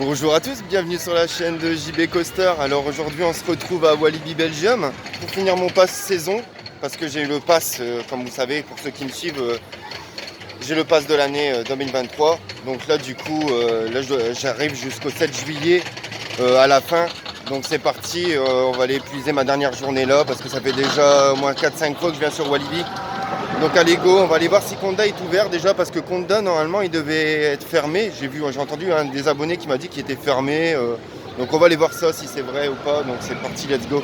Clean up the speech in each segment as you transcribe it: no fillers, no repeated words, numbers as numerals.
Bonjour à tous, bienvenue sur la chaîne de JB Coaster. Alors aujourd'hui on se retrouve à Walibi Belgium pour finir mon pass saison parce que j'ai eu le pass, comme vous savez, pour ceux qui me suivent, j'ai le pass de l'année 2023. Donc là du coup, j'arrive jusqu'au 7 juillet à la fin. Donc c'est parti, on va aller épuiser ma dernière journée là parce que ça fait déjà au moins 4-5 fois que je viens sur Walibi. Donc allez go, on va aller voir si Conda est ouvert déjà parce que Conda normalement il devait être fermé. J'ai entendu un des abonnés qui m'a dit qu'il était fermé. Donc on va aller voir ça si c'est vrai ou pas. Donc c'est parti, let's go.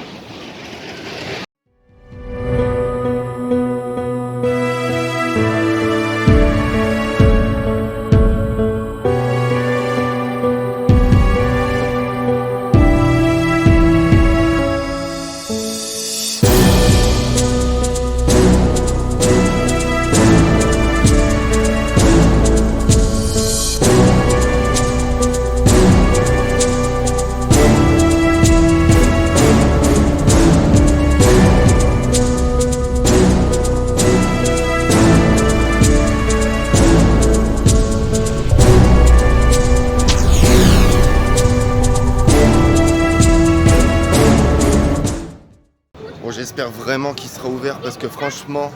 Bon, j'espère vraiment qu'il sera ouvert parce que franchement,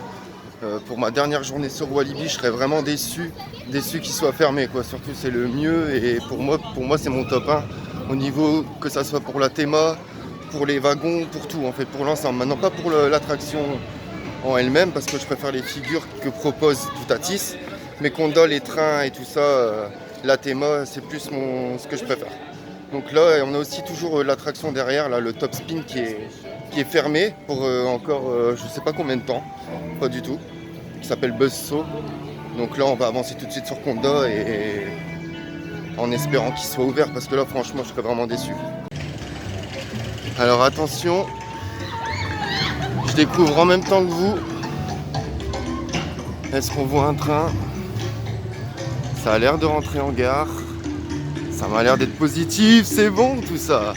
pour ma dernière journée sur Walibi, je serais vraiment déçu qu'il soit fermé, quoi. Surtout c'est le mieux et pour moi c'est mon top 1 au niveau que ça soit pour la théma, pour les wagons, pour tout en fait, pour l'ensemble. Maintenant pas pour l'attraction en elle-même parce que je préfère les figures que propose Toutatis, mais Conda, les trains et tout ça, la théma c'est plus ce que je préfère. Donc là on a aussi toujours l'attraction derrière, là, le Top Spin qui est fermé pour encore je sais pas combien de temps, pas du tout, qui s'appelle Buzzsaw. Donc là on va avancer tout de suite sur Conda et en espérant qu'il soit ouvert parce que là franchement je serais vraiment déçu. Alors attention, je découvre en même temps que vous. Est-ce qu'on voit un train? Ça a l'air de rentrer en gare. Ça m'a l'air d'être positif, c'est bon tout ça.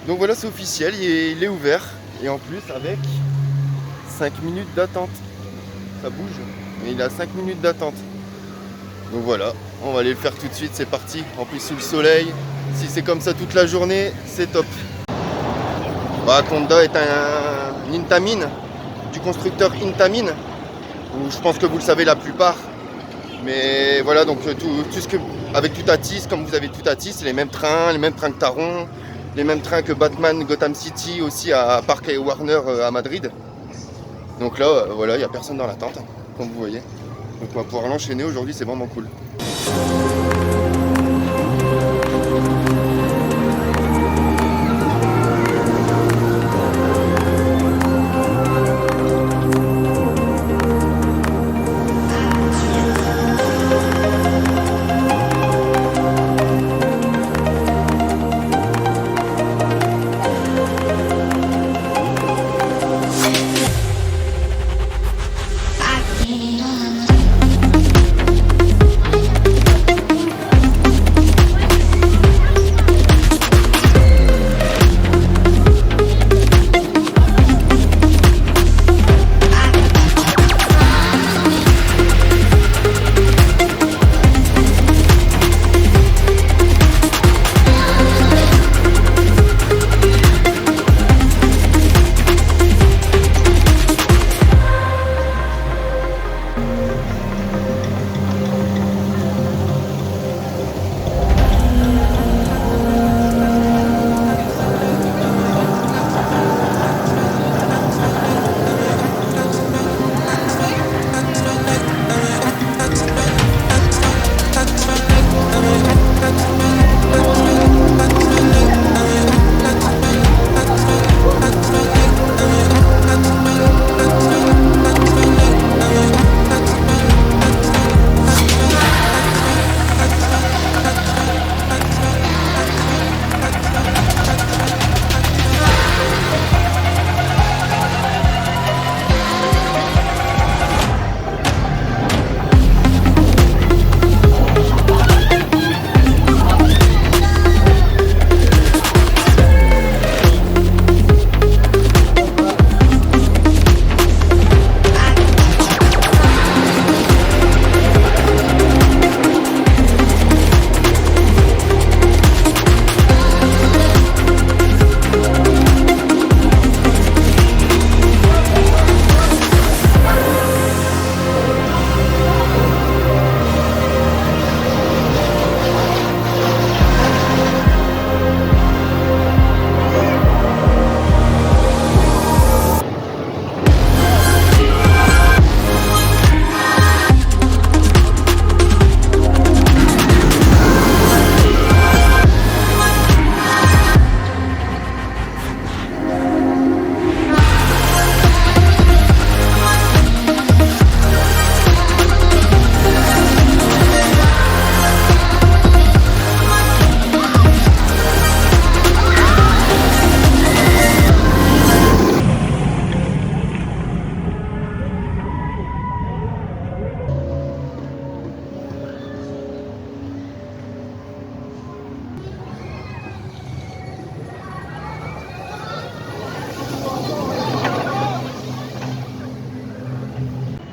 Donc voilà, c'est officiel, il est ouvert. Et en plus avec 5 minutes d'attente. Ça bouge, mais il a 5 minutes d'attente. Donc voilà, on va aller le faire tout de suite, c'est parti. En plus sous le soleil, si c'est comme ça toute la journée, c'est top. Bah, Conda est un Intamin, du constructeur Intamin. Je pense que vous le savez la plupart. Mais voilà, donc tout ce que avec Toutatis, comme vous avez Toutatis, c'est les mêmes trains que Taron, les mêmes trains que Batman Gotham City aussi à Parc Warner à Madrid. Donc là, voilà, il n'y a personne dans l'attente, comme vous voyez. Donc on va pouvoir l'enchaîner aujourd'hui, c'est vraiment cool.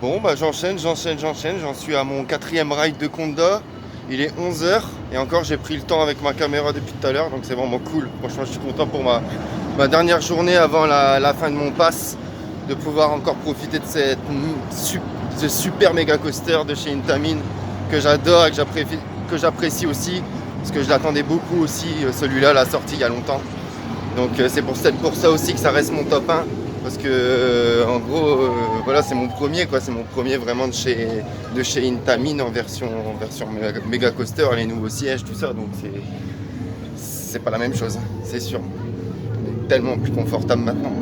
Bon, bah j'enchaîne. J'en suis à mon 4e ride de Conda. Il est 11 h et encore j'ai pris le temps avec ma caméra depuis tout à l'heure, donc c'est vraiment cool. Franchement, je suis content pour ma dernière journée avant la fin de mon pass, de pouvoir encore profiter de ce super méga coaster de chez Intamin que j'adore et que j'apprécie aussi, parce que je l'attendais beaucoup aussi, celui-là, la sortie il y a longtemps. Donc c'est pour ça aussi que ça reste mon top 1. Parce que en gros, voilà, c'est mon premier quoi, c'est mon premier vraiment de chez Intamin en version méga coaster, les nouveaux sièges, tout ça, donc c'est pas la même chose, c'est sûr. On est tellement plus confortable maintenant.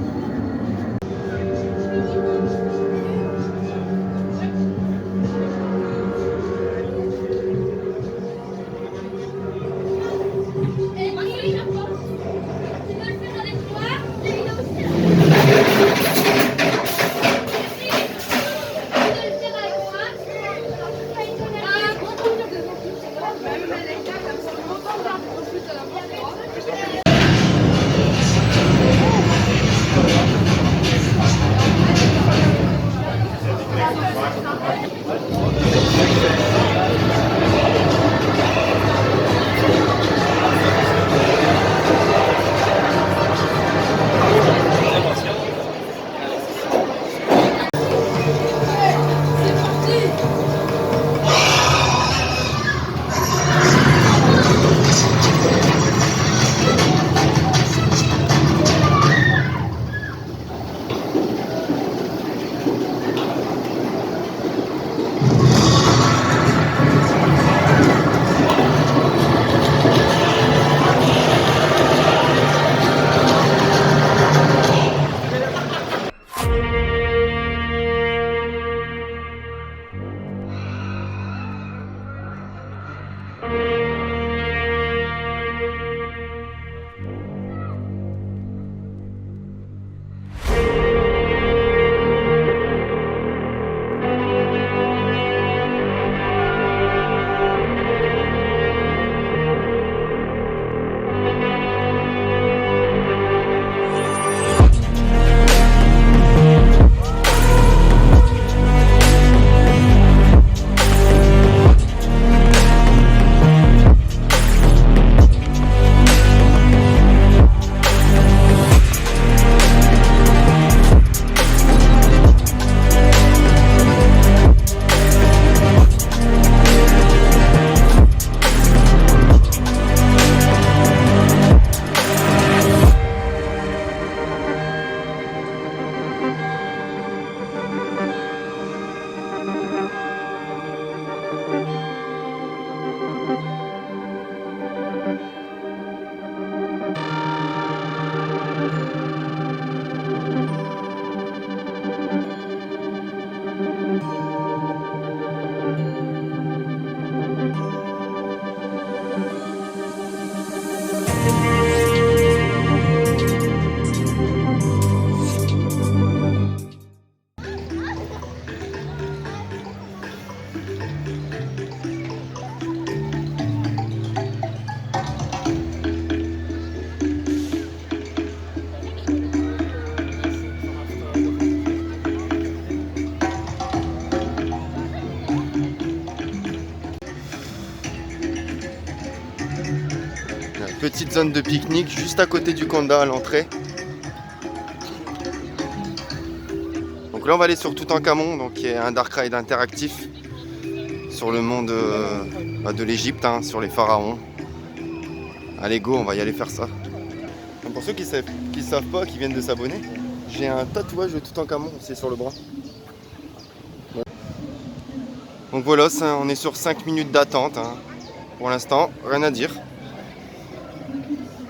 Petite zone de pique-nique juste à côté du Conda à l'entrée. Donc là on va aller sur Toutankhamon, donc qui est un dark ride interactif sur le monde de l'Égypte, hein, sur les pharaons. Allez go, on va y aller faire ça. Donc pour ceux qui savent pas, qui viennent de s'abonner, j'ai un tatouage de Toutankhamon, c'est sur le bras. Ouais. Donc voilà, on est sur 5 minutes d'attente, hein. Pour l'instant, rien à dire.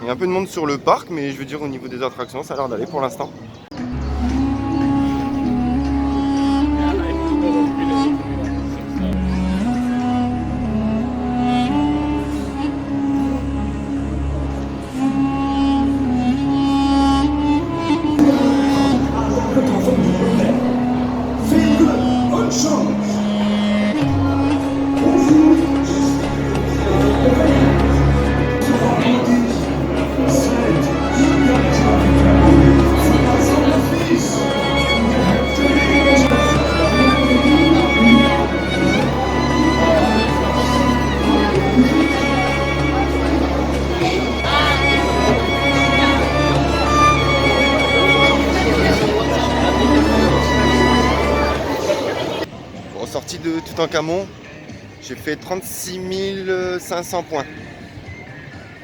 Il y a un peu de monde sur le parc, mais je veux dire au niveau des attractions, ça a l'air d'aller pour l'instant. Toutankhamon, j'ai fait 36 500 points.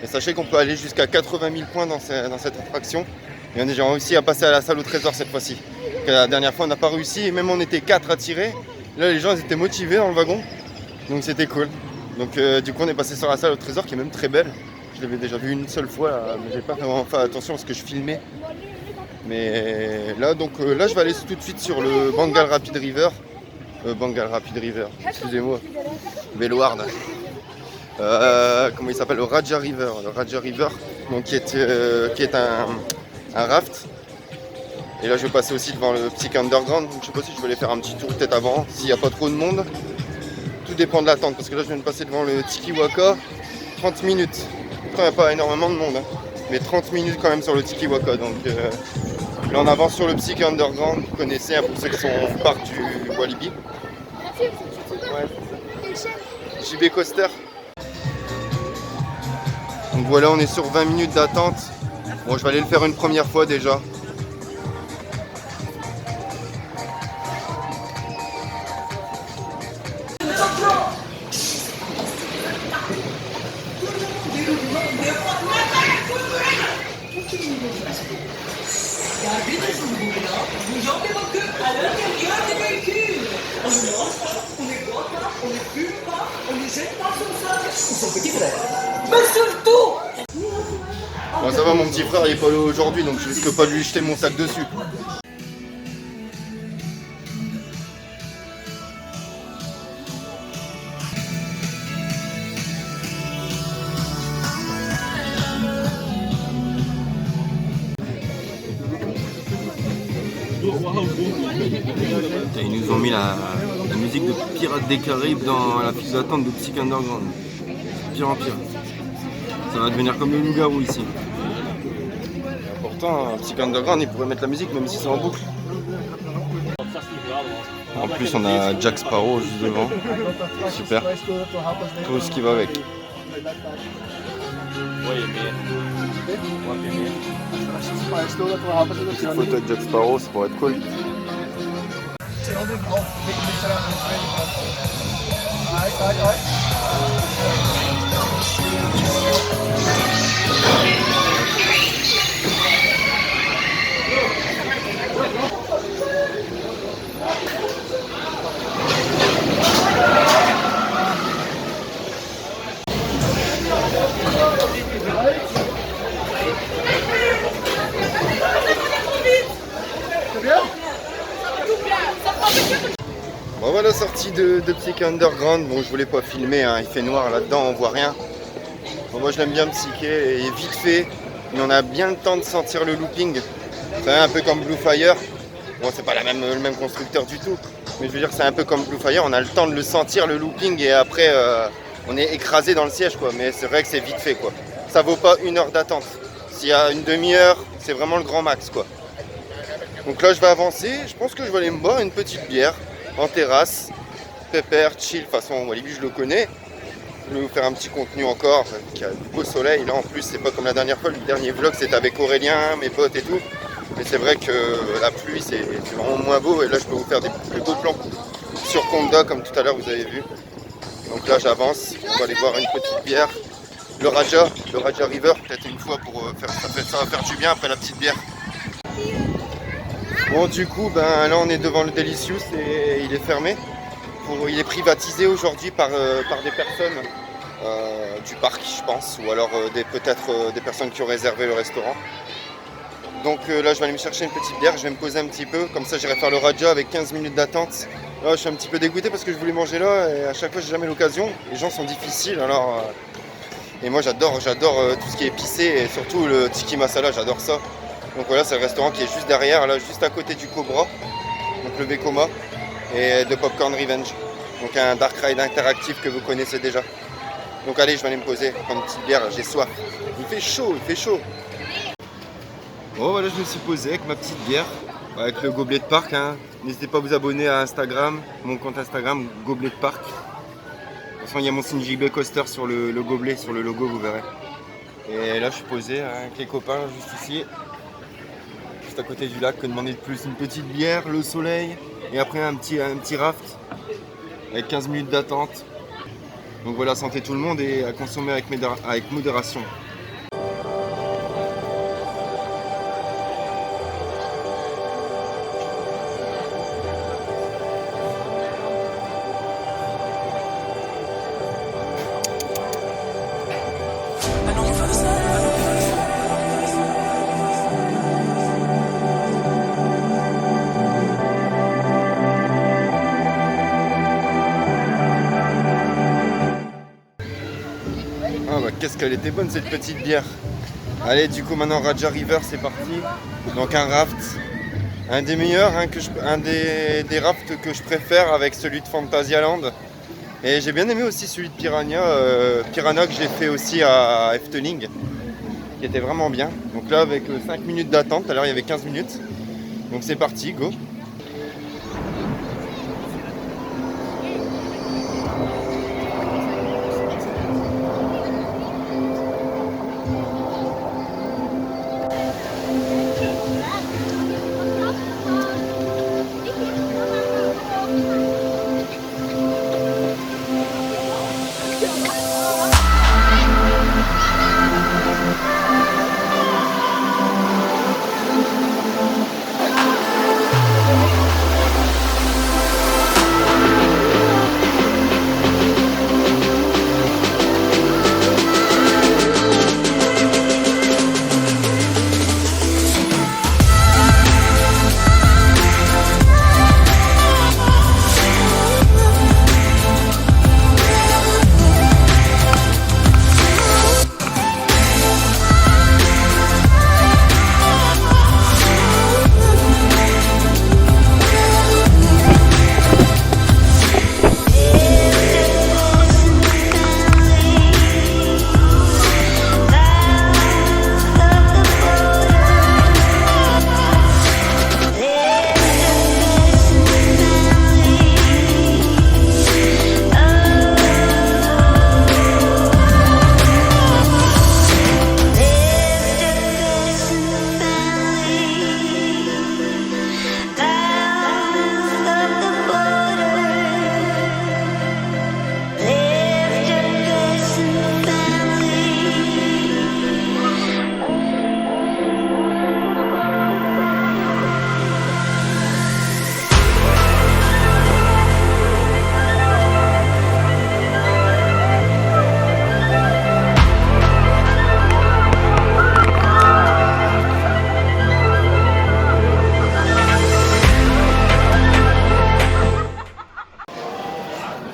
Et sachez qu'on peut aller jusqu'à 80 000 points dans cette attraction. Et on a déjà réussi à passer à la salle au trésor cette fois-ci. La dernière fois on n'a pas réussi et même on était 4 à tirer. Là les gens ils étaient motivés dans le wagon. Donc c'était cool. Donc du coup on est passé sur la salle au trésor qui est même très belle. Je l'avais déjà vu une seule fois là, mais j'ai pas vraiment fait attention parce que je filmais. Mais là là je vais aller tout de suite sur le Bengal Rapid River. Excusez-moi. Bellward. Comment il s'appelle, le Raja River. Le Raja River, donc, qui est un raft. Et là je vais passer aussi devant le Psych Underground. Donc, je sais pas si je vais aller faire un petit tour peut-être avant, s'il n'y a pas trop de monde. Tout dépend de l'attente, parce que là je viens de passer devant le Tiki Waka, 30 minutes. Après il n'y a pas énormément de monde, hein, mais 30 minutes quand même sur le Tiki Waka. Donc là on avance sur le Psych Underground, vous connaissez, hein, pour ceux qui sont au parc du Walibi. Ouais, JB Coaster. Donc voilà, on est sur 20 minutes d'attente. Bon, je vais aller le faire une première fois déjà. Bon, ça va, mon petit frère il est pas là aujourd'hui, donc je risque pas de lui jeter mon sac dessus. Ils nous ont mis la musique de Pirates des Caraïbes dans la file d'attente de Psych Underground. Pire en pire. Ça va devenir comme le loup-garou ici. Pourtant, Psych Underground, il pourrait mettre la musique même si c'est en boucle. En plus, on a Jack Sparrow juste devant. Super. Tout ce qui va avec. Petite photo avec Jack Sparrow, ça pourrait être cool. Bon, voilà, sortie de Psych Underground. Bon, je voulais pas filmer, hein. Il fait noir là-dedans, on voit rien. Bon, moi je l'aime bien Psyché, et vite fait, mais on a bien le temps de sentir le looping. C'est un peu comme Blue Fire. Bon, c'est pas le même constructeur du tout, mais je veux dire c'est un peu comme Blue Fire, on a le temps de le sentir le looping et après on est écrasé dans le siège quoi. Mais c'est vrai que c'est vite fait quoi. Ça vaut pas 1 heure d'attente. S'il y a une demi-heure, c'est vraiment le grand max quoi. Donc là je vais avancer, je pense que je vais aller me boire une petite bière en terrasse, pépère, chill, de toute façon Walibi je le connais. Je vais vous faire un petit contenu encore, il y a du beau soleil, là en plus c'est pas comme la dernière fois, le dernier vlog c'était avec Aurélien, mes potes et tout. Mais c'est vrai que la pluie c'est vraiment moins beau et là je peux vous faire des plus beaux plans sur Konda comme tout à l'heure vous avez vu. Donc là j'avance, on va aller boire une petite bière. Le Raja River, peut-être une fois pour ça va faire du bien après la petite bière. Bon du coup ben là on est devant le Delicious et il est fermé. Il est privatisé aujourd'hui par des personnes du parc je pense, ou alors peut-être des personnes qui ont réservé le restaurant. Donc là je vais aller me chercher une petite bière, je vais me poser un petit peu, comme ça j'irai faire le Raja avec 15 minutes d'attente. Là je suis un petit peu dégoûté parce que je voulais manger là et à chaque fois j'ai jamais l'occasion. Les gens sont difficiles alors et moi j'adore tout ce qui est épicé et surtout le tiki masala, j'adore ça. Donc voilà, c'est le restaurant qui est juste derrière, là juste à côté du Cobra, donc le Vekoma, et de Popcorn Revenge. Donc un dark ride interactif que vous connaissez déjà. Donc allez, je vais aller me poser, prendre une petite bière, j'ai soif. Il fait chaud. Bon voilà, je me suis posé avec ma petite bière, avec le gobelet de parc. Hein. N'hésitez pas à vous abonner à Instagram, mon compte Instagram, gobelet de parc. De toute façon, il y a mon signe JB Coaster sur le gobelet, sur le logo, vous verrez. Et là, je suis posé avec les copains, juste ici, juste à côté du lac. Que demander de plus? Une petite bière, le soleil, et après un petit raft. avec 15 minutes d'attente. Donc voilà, santé tout le monde et à consommer avec modération. Ah bah qu'est-ce qu'elle était bonne cette petite bière. Allez, du coup maintenant Raja River c'est parti. Donc un raft, un des meilleurs, un des rafts que je préfère avec celui de Phantasialand. Et j'ai bien aimé aussi celui de Piranha, Piranha que j'ai fait aussi à Efteling, qui était vraiment bien. Donc là avec 5 minutes d'attente, tout à l'heure il y avait 15 minutes. Donc c'est parti, go.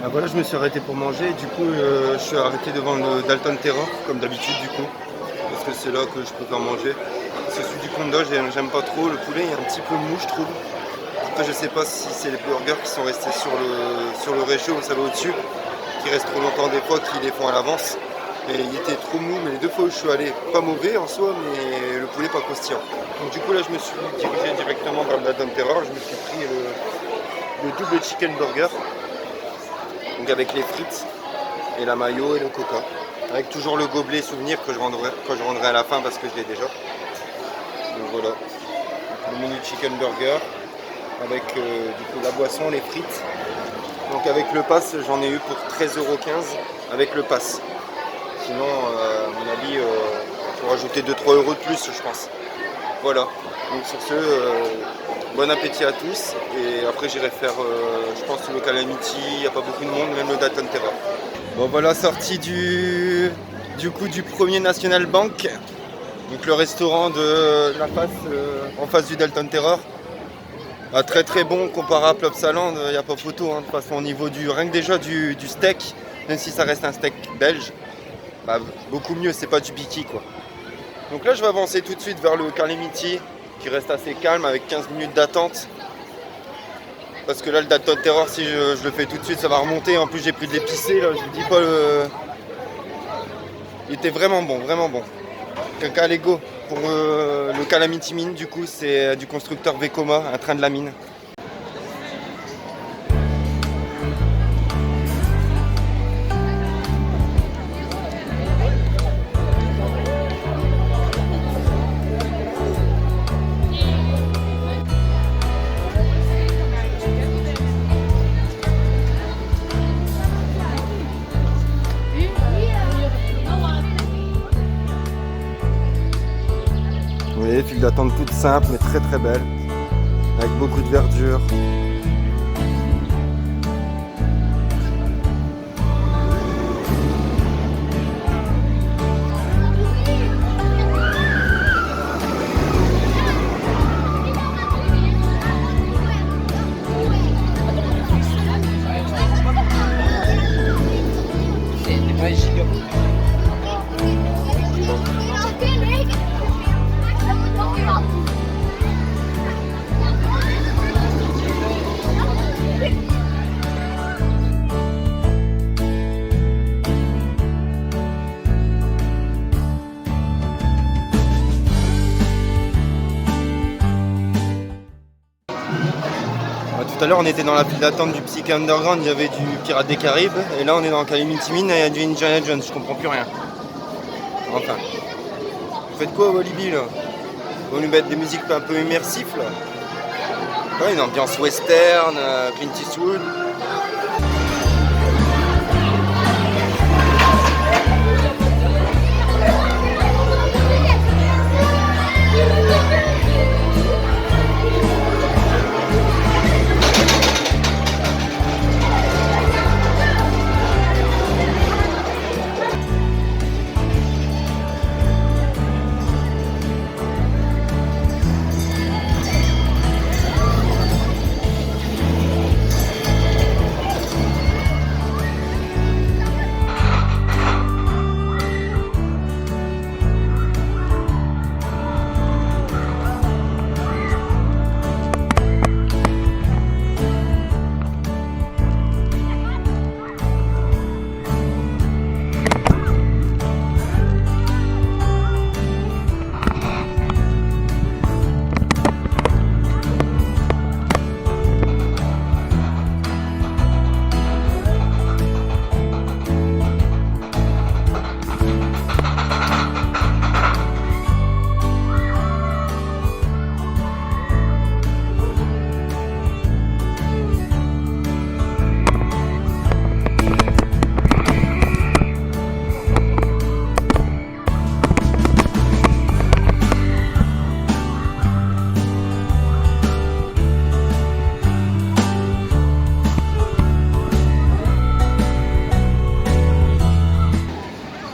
Ah voilà, je me suis arrêté pour manger, du coup je suis arrêté devant le Dalton Terror, comme d'habitude du coup, parce que c'est là que je préfère manger. Parce que celui du Conda, j'aime pas trop, le poulet est un petit peu mou je trouve. Après je sais pas si c'est les burgers qui sont restés sur le réchaud, vous savez au-dessus, qui restent trop longtemps des fois, qui les font à l'avance. Et il était trop mou, mais les deux fois où je suis allé, pas mauvais en soi, mais le poulet pas croustillant. Donc du coup là je me suis dirigé directement vers le Dalton Terror, je me suis pris le double chicken burger. Donc avec les frites et la mayo et le coca. Avec toujours le gobelet souvenir que je rendrai à la fin parce que je l'ai déjà. Donc voilà. Donc, le menu chicken burger avec du coup la boisson, les frites. Donc avec le pass j'en ai eu pour 13,15 € avec le pass. Sinon à mon avis il faut rajouter 2-3 € de plus je pense. Voilà. Donc sur ce, bon appétit à tous et après j'irai faire je pense le Calamity, il n'y a pas beaucoup de monde, même le Dalton Terror. Bon voilà, sortie du premier National Bank, donc le restaurant de la face en face du Dalton Terror. Ah, très très bon comparé à Plopsaland, il n'y a pas photo hein, de toute façon au niveau rien que déjà du steak, même si ça reste un steak belge, bah, beaucoup mieux, c'est pas du biki quoi. Donc là je vais avancer tout de suite vers le Calamity qui reste assez calme avec 15 minutes d'attente. Parce que là le Dalton Terror si je le fais tout de suite ça va remonter. En plus j'ai pris de l'épicé là, je vous dis pas il était vraiment bon, vraiment bon. Donc allez go pour le Calamity Mine du coup c'est du constructeur Vekoma, un train de la mine. voyez, file d'attente toute simple mais très très belle, avec beaucoup de verdure. Tout à l'heure on était dans la file d'attente du Psyché Underground, il y avait du Pirates des Caraïbes, et là on est dans Calamity Mine et il y a du Indiana Jones, je comprends plus rien. Enfin. Vous faites quoi Walibi là? Vous nous mettre des musiques un peu immersives là? Ouais, une ambiance western, Clint Eastwood.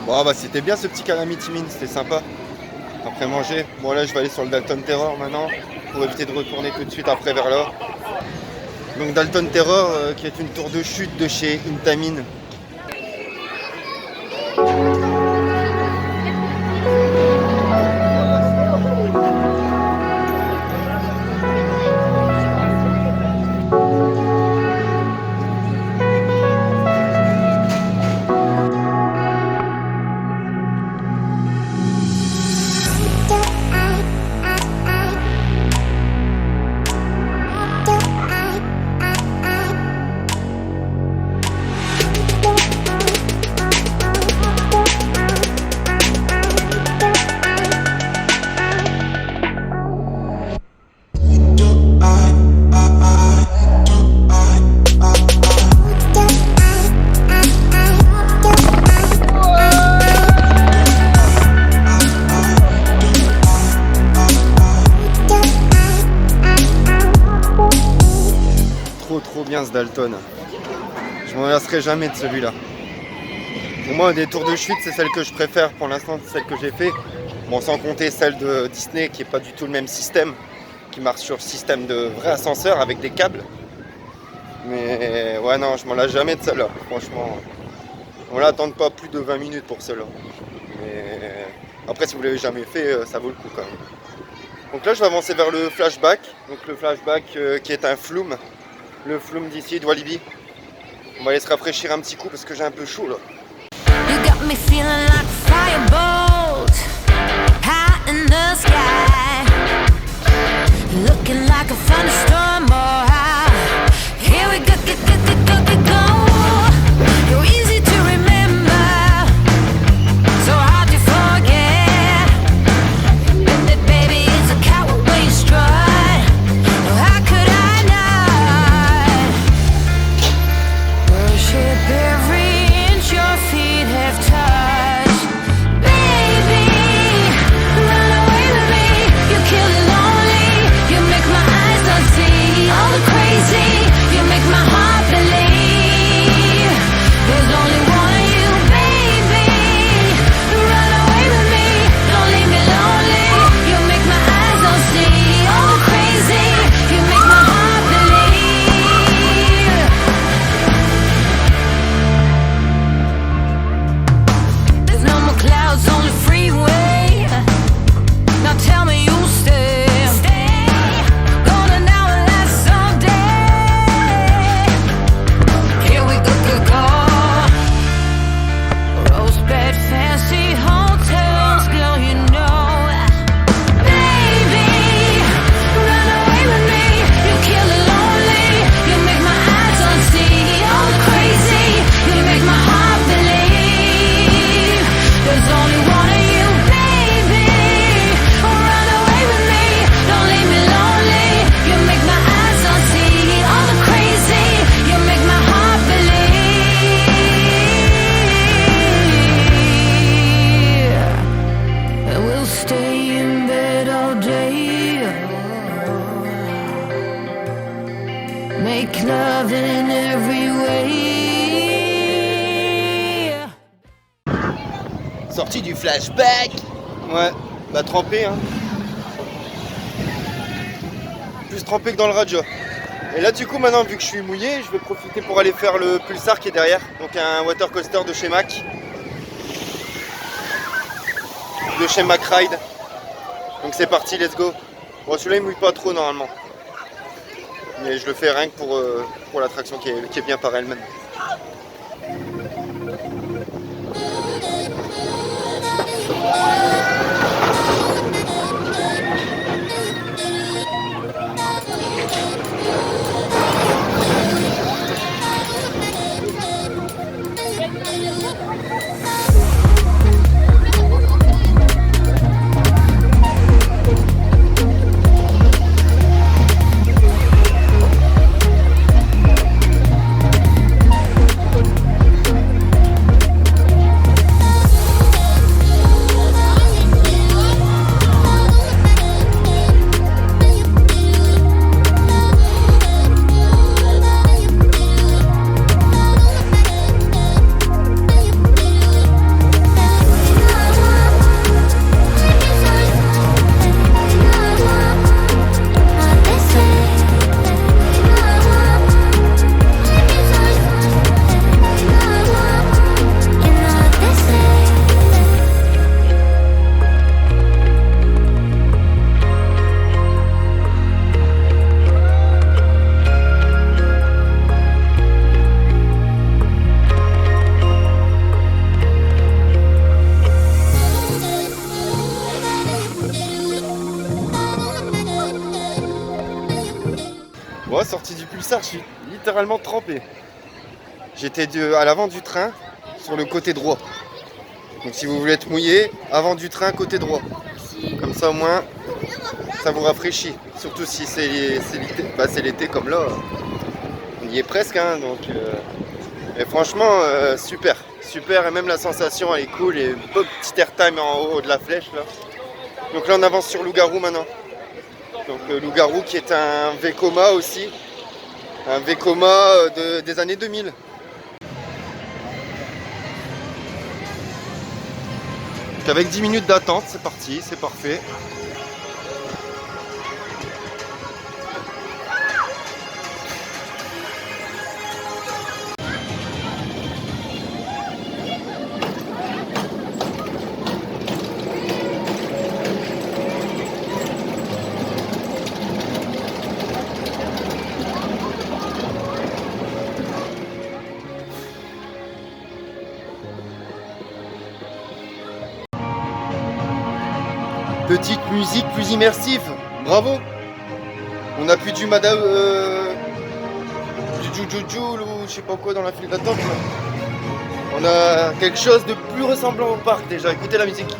Bon bah c'était bien ce petit Calamity Mine, c'était sympa. Après manger, bon là je vais aller sur le Dalton Terror maintenant pour éviter de retourner tout de suite après vers là. Donc Dalton Terror qui est une tour de chute de chez Intamin. Trop bien ce Dalton. Je m'en lasserai jamais de celui-là. Pour moi, des tours de chute, c'est celle que je préfère pour l'instant, c'est celle que j'ai fait. Bon, sans compter celle de Disney qui est pas du tout le même système, qui marche sur le système de vrai ascenseur avec des câbles. Mais ouais, non, je m'en lasse jamais de celle-là. Franchement, on l'attend pas plus de 20 minutes pour celle-là. Mais après, si vous l'avez jamais fait, ça vaut le coup quand même. Donc là, je vais avancer vers le flashback. Donc le flashback qui est un flume. Le flume d'ici de Walibi. On va aller se rafraîchir un petit coup parce que j'ai un peu chaud là. You got me feeling like a firebolt, high in the sky, looking like a thunderstorm. Here we go, go. You're easy to remember, so hard to forget. And baby, it's a coward way you strut. How could I not worship every inch your feet have touched? in every way. Sortie du flashback. Ouais, bah trempé hein. Plus trempé que dans le radio. Et là du coup maintenant vu que je suis mouillé, je vais profiter pour aller faire le Pulsar qui est derrière. Donc un water coaster de chez Mack. De chez Mack Ride. Donc c'est parti, let's go. Bon celui-là il mouille pas trop normalement. Mais je le fais rien que pour l'attraction qui est bien par elle-même. Moi, sorti du Pulsar, je suis littéralement trempé. J'étais à l'avant du train, sur le côté droit. Donc si vous voulez être mouillé, avant du train, côté droit. Comme ça au moins, ça vous rafraîchit. Surtout si c'est l'été comme là. On y est presque, hein, donc... Et franchement, super. Super, et même la sensation, elle est cool. Et beau petit airtime en haut de la flèche, là. Donc là, on avance sur Loup-Garou maintenant. Donc Loup-Garou qui est un Vekoma aussi, un Vekoma des années 2000. Donc avec 10 minutes d'attente, c'est parti, c'est parfait. Petite musique plus immersive, bravo. On a plus du madame du Jujujul ou je sais pas quoi dans la file d'attente. On a quelque chose de plus ressemblant au parc déjà, écoutez la musique.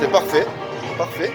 C'est parfait, parfait.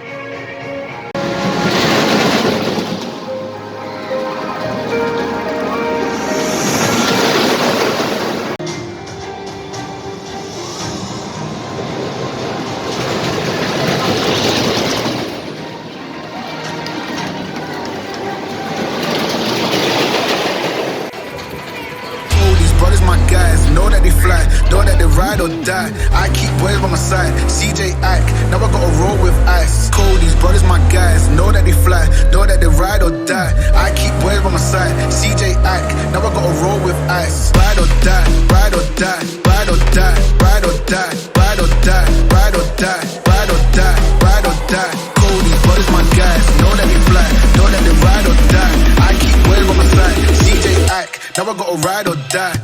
Know that they fly, know that they ride or die. I keep boys by my side, CJ Ack, now I gotta roll with ice. Cody's brothers, my guys, know that they fly, know that they ride or die. I keep boys by my side, CJ Ack, now I gotta roll with ice. Ride or die, ride or die, ride or die, ride or die, ride or die, ride or die, ride or die, ride or die. Cody's brothers, my guys, know that they fly, know that they ride or die. I keep boys by my side, CJ Ack, now I gotta ride or die.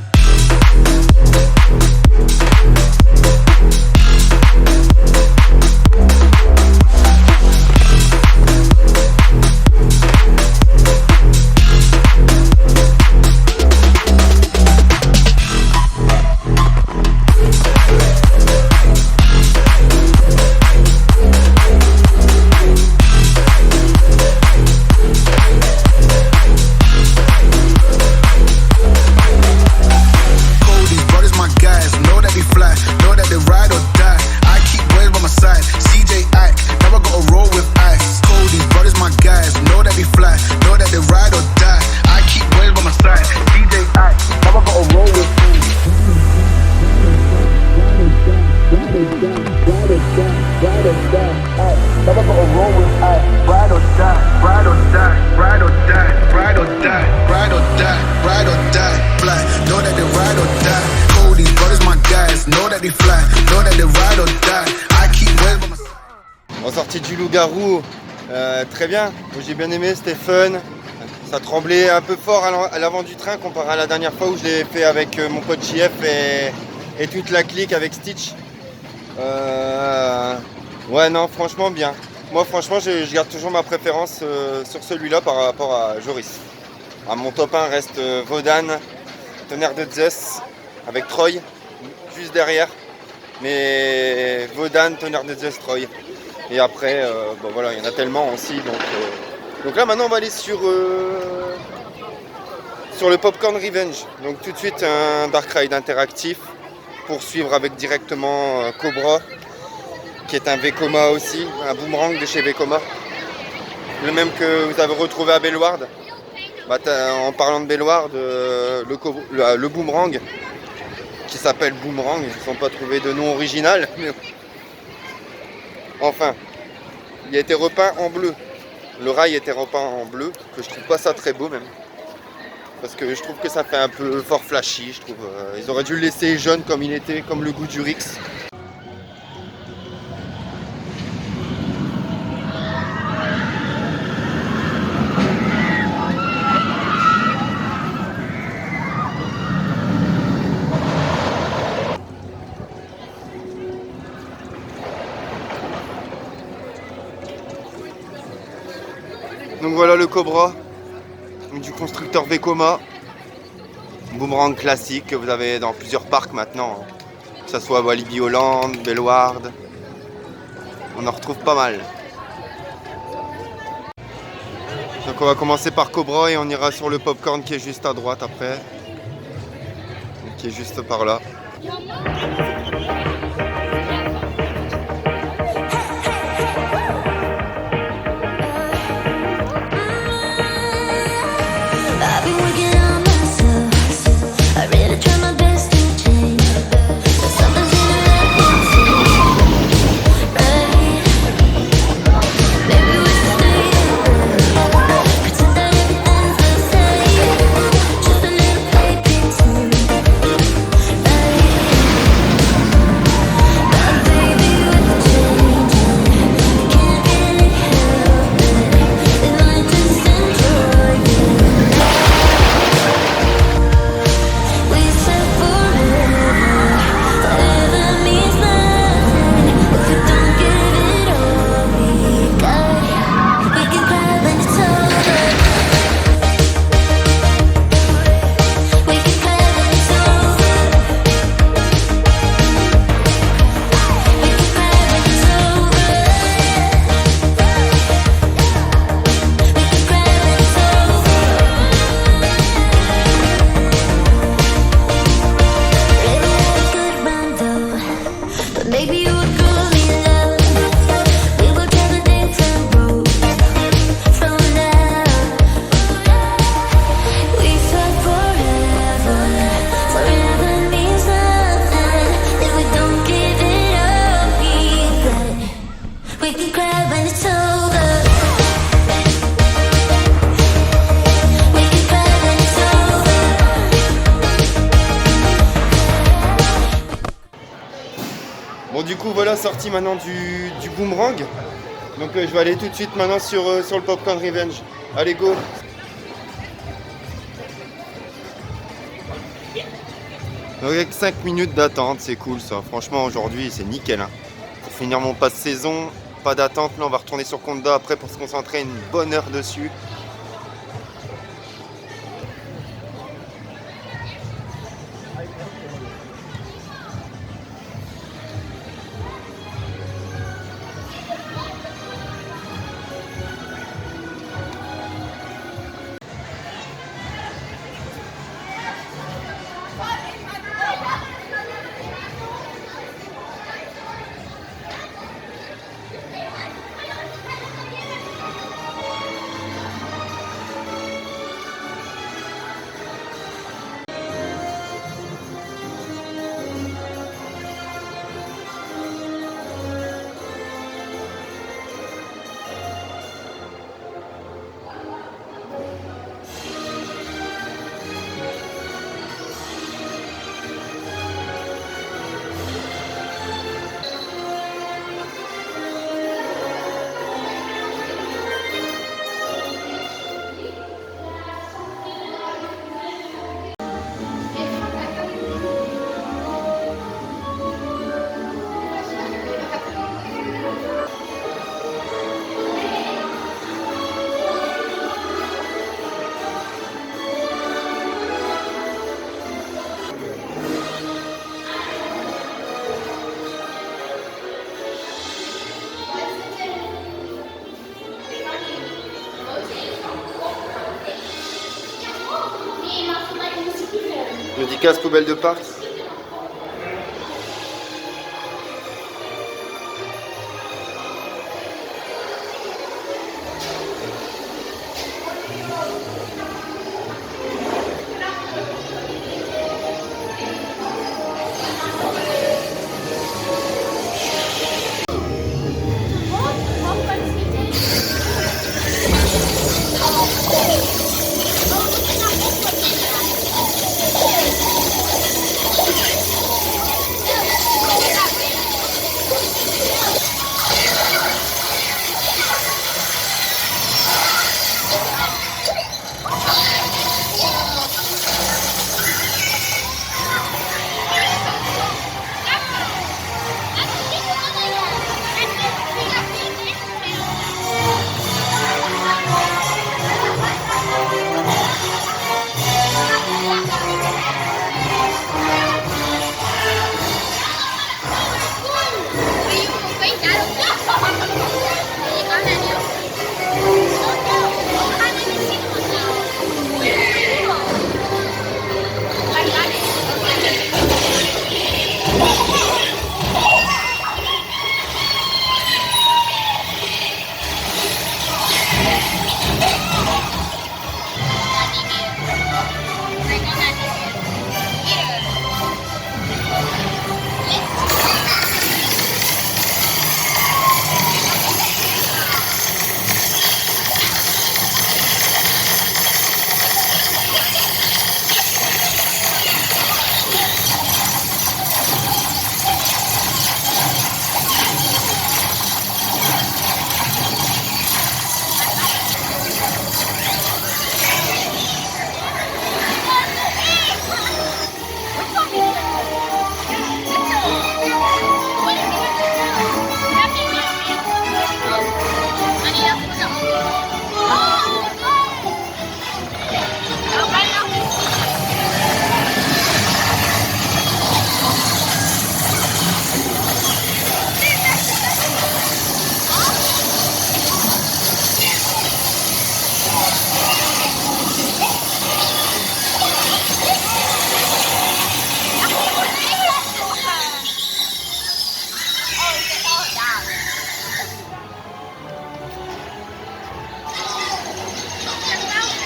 fly, know that they ride or die. I keep waves by my side. En sortie du loup-garou, très bien. Moi, j'ai bien aimé, c'était fun. Ça tremblait un peu fort à l'avant du train comparé à la dernière fois où je l'ai fait avec mon pote JF et toute la clique avec Stitch. Ouais, non, franchement, bien. Moi, franchement, je garde toujours ma préférence sur celui-là par rapport à Joris. Mon top 1 reste Wodan, Tonnerre de Zeus, avec Troy, juste derrière. Mais Wodan, Tonnerre de Zeus, Troy. Et après, bon, voilà, il y en a tellement aussi. Donc là, maintenant, on va aller sur le Popcorn Revenge. Donc tout de suite, un Dark Ride interactif pour suivre avec directement Cobra, qui est un Vekoma aussi, un boomerang de chez Vekoma. Le même que vous avez retrouvé à Bellward. Bah, en parlant de Bellward, le boomerang, qui s'appelle Boomerang, ils n'ont pas trouvé de nom original. Mais... Enfin, il a été repeint en bleu. Le rail était repeint en bleu, que je trouve pas ça très beau même. Parce que je trouve que ça fait un peu fort flashy, je trouve. Ils auraient dû le laisser jaune comme il était, comme le goût du Rix. Donc voilà le Cobra du constructeur Vekoma, boomerang classique que vous avez dans plusieurs parcs maintenant, que ce soit Walibi Holland, Bellward, on en retrouve pas mal. Donc on va commencer par Cobra et on ira sur le Popcorn qui est juste à droite après, qui est juste par là. Bon du coup voilà, sorti maintenant du boomerang. Donc je vais aller tout de suite maintenant sur le Popcorn Revenge. Allez go. Donc avec 5 minutes d'attente, c'est cool ça. Franchement aujourd'hui c'est nickel. Hein. Pour finir mon passe saison, pas d'attente. Là on va retourner sur Conda après pour se concentrer une bonne heure dessus. casse poubelle de parc.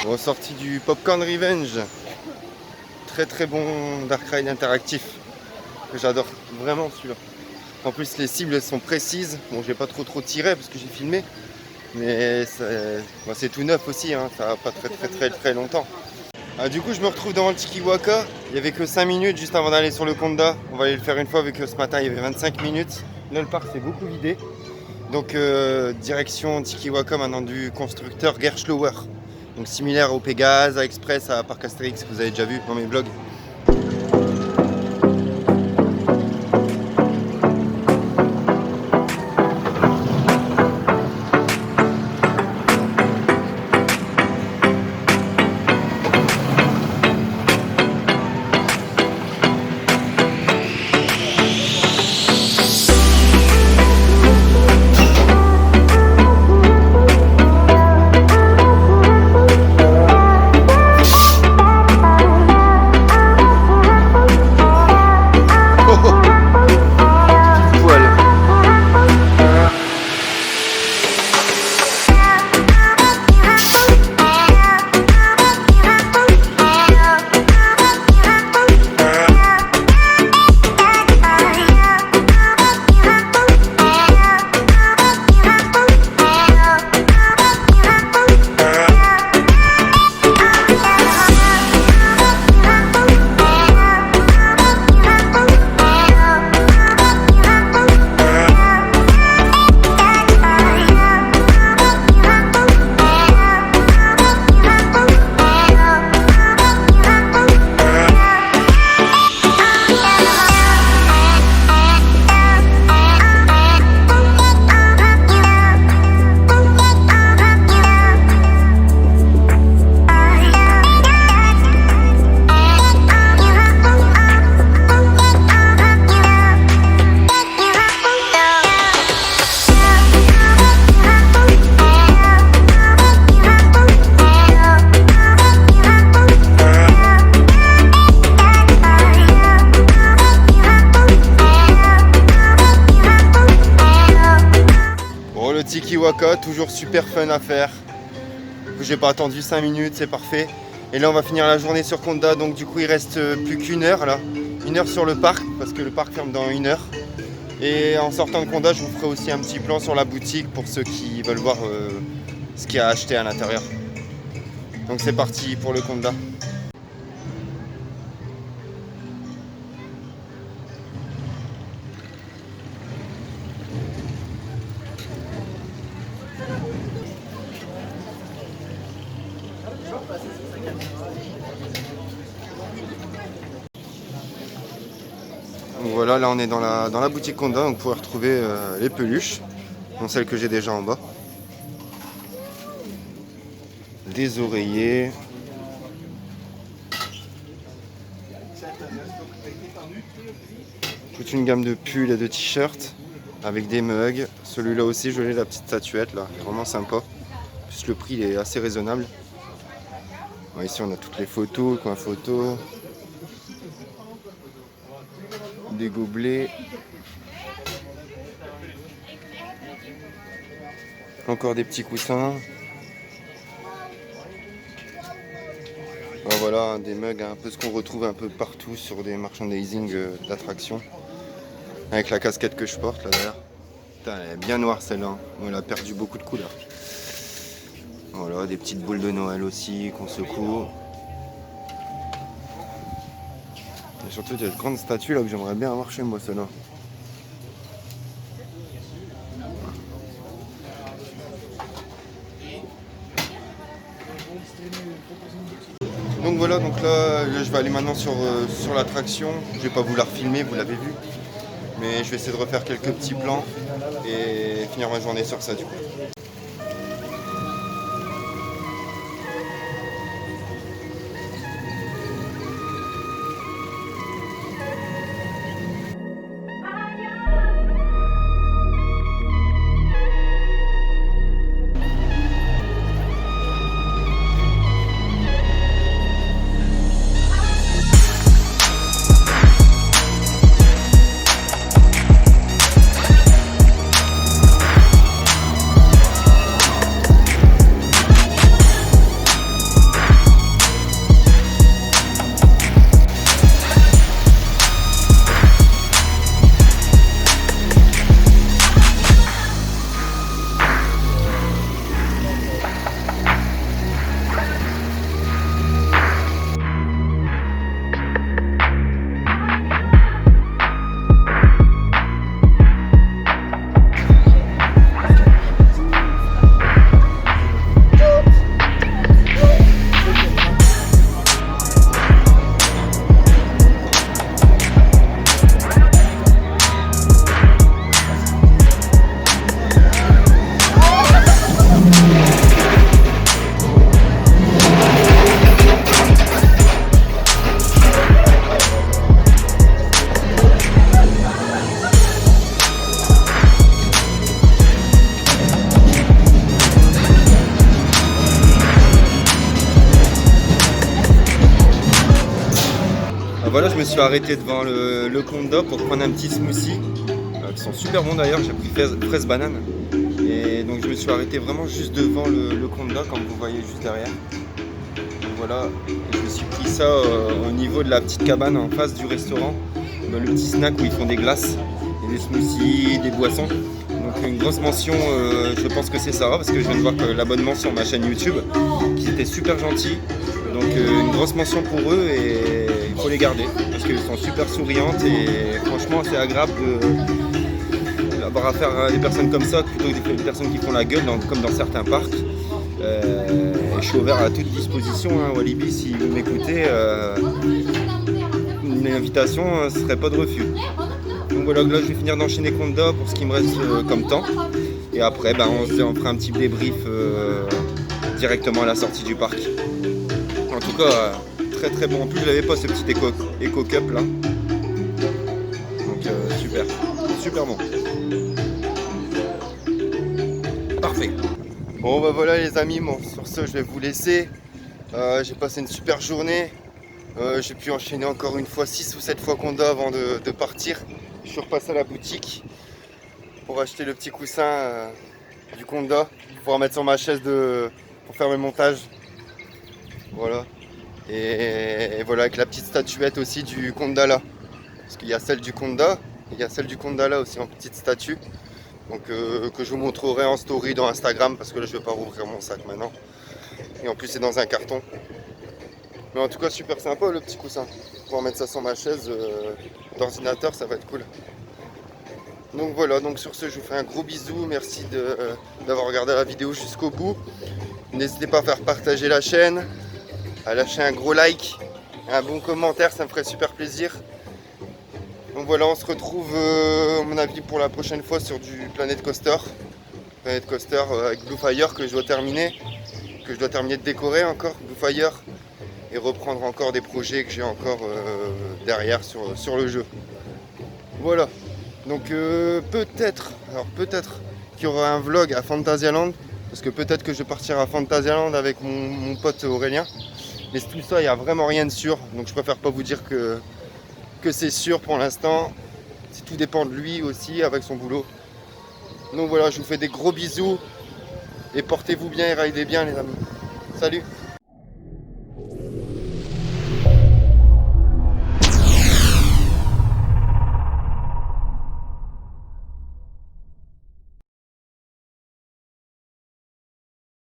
Ressorti du Popcorn Revenge, très bon Dark Ride interactif, que j'adore vraiment celui-là. En plus les cibles sont précises, bon j'ai pas trop tiré parce que j'ai filmé, mais c'est tout neuf aussi, hein, ça va pas très longtemps. Du coup je me retrouve devant le Tikiwaka, il n'y avait que 5 minutes juste avant d'aller sur le Konda, on va aller le faire une fois vu que ce matin il y avait 25 minutes. Là le parc s'est beaucoup vidé, donc direction Tikiwaka maintenant du constructeur Gerstlauer. Donc similaire au Pégase, à Express, à Parc Astérix que vous avez déjà vu dans mes vlogs. Kiwaka, toujours super fun à faire. J'ai pas attendu 5 minutes, c'est parfait. Et là on va finir la journée sur Konda, donc du coup il reste plus qu'une heure là. 1 heure sur le parc, parce que le parc ferme dans 1 heure. Et en sortant de Konda, je vous ferai aussi un petit plan sur la boutique pour ceux qui veulent voir ce qu'il y a à acheter à l'intérieur. Donc c'est parti pour le Konda. Donc voilà, là on est dans la boutique Konda, donc vous pouvez retrouver les peluches, dont celles que j'ai déjà en bas. Des oreillers. Toute une gamme de pulls et de t-shirts avec des mugs. Celui-là aussi, je l'ai, la petite statuette là, vraiment sympa. Plus le prix il est assez raisonnable. Bon, ici on a toutes les photos, le coin photo. Des gobelets. Encore des petits coussins. Ben voilà, des mugs, un peu ce qu'on retrouve un peu partout sur des merchandising d'attractions. Avec la casquette que je porte là derrière. Putain, elle est bien noire celle-là. Elle a perdu beaucoup de couleurs. Voilà, des petites boules de Noël aussi qu'on secoue. Et surtout, il y a une grande statue là que j'aimerais bien avoir chez moi, celle-là. Donc voilà, donc là je vais aller maintenant sur l'attraction. Je vais pas vous la refilmer, vous l'avez vu. Mais je vais essayer de refaire quelques petits plans et finir ma journée sur ça du coup. Voilà, je me suis arrêté devant le Konda pour prendre un petit smoothie, qui sont super bons d'ailleurs, j'ai pris fraise banane. Et donc je me suis arrêté vraiment juste devant le Konda, comme vous voyez juste derrière. Donc voilà, et je me suis pris ça au niveau de la petite cabane en face du restaurant, le petit snack où ils font des glaces, et des smoothies, des boissons. Donc une grosse mention, je pense que c'est Sarah, parce que je viens de voir que l'abonnement sur ma chaîne YouTube, qui était super gentil. Donc une grosse mention pour eux et il faut les garder parce qu'elles sont super souriantes et franchement c'est agréable d'avoir affaire à des personnes comme ça plutôt que des personnes qui font la gueule comme dans certains parcs. Je suis ouvert à toute disposition, hein, Walibi, si vous m'écoutez, une invitation ne serait pas de refus. Donc voilà, là je vais finir d'enchaîner Konda pour ce qui me reste comme temps et après on fera un petit débrief directement à la sortie du parc. En tout cas, très très bon. En plus, je n'avais pas ce petit Eco Cup là. Donc super, super bon. Parfait. Bon bah voilà les amis, bon, sur ce je vais vous laisser. J'ai passé une super journée. J'ai pu enchaîner encore une fois 6 ou 7 fois Konda avant de partir. Je suis repassé à la boutique pour acheter le petit coussin du Conda pour pouvoir mettre sur ma chaise pour faire mes montages. Voilà. Et voilà, avec la petite statuette aussi du Kondala. Parce qu'il y a celle du Conda, et il y a celle du Kondala aussi en petite statue. Donc que je vous montrerai en story dans Instagram, parce que là je vais pas rouvrir mon sac maintenant. Et en plus c'est dans un carton. Mais en tout cas super sympa le petit coussin. Pouvoir mettre ça sur ma chaise d'ordinateur, ça va être cool. Donc voilà, donc sur ce je vous fais un gros bisou. Merci d'avoir regardé la vidéo jusqu'au bout. N'hésitez pas à faire partager la chaîne, à lâcher un gros like, un bon commentaire, ça me ferait super plaisir. Donc voilà, on se retrouve à mon avis pour la prochaine fois sur du Planet Coaster. Planet Coaster avec Blue Fire que je dois terminer de décorer encore, Blue Fire, et reprendre encore des projets que j'ai encore derrière sur le jeu. Voilà, donc peut-être qu'il y aura un vlog à Phantasialand, parce que peut-être que je vais partir à Phantasialand avec mon pote Aurélien. Mais tout ça, il n'y a vraiment rien de sûr, donc je préfère pas vous dire que c'est sûr pour l'instant. Tout dépend de lui aussi avec son boulot. Donc voilà, je vous fais des gros bisous et portez-vous bien et ridez bien les amis. Salut!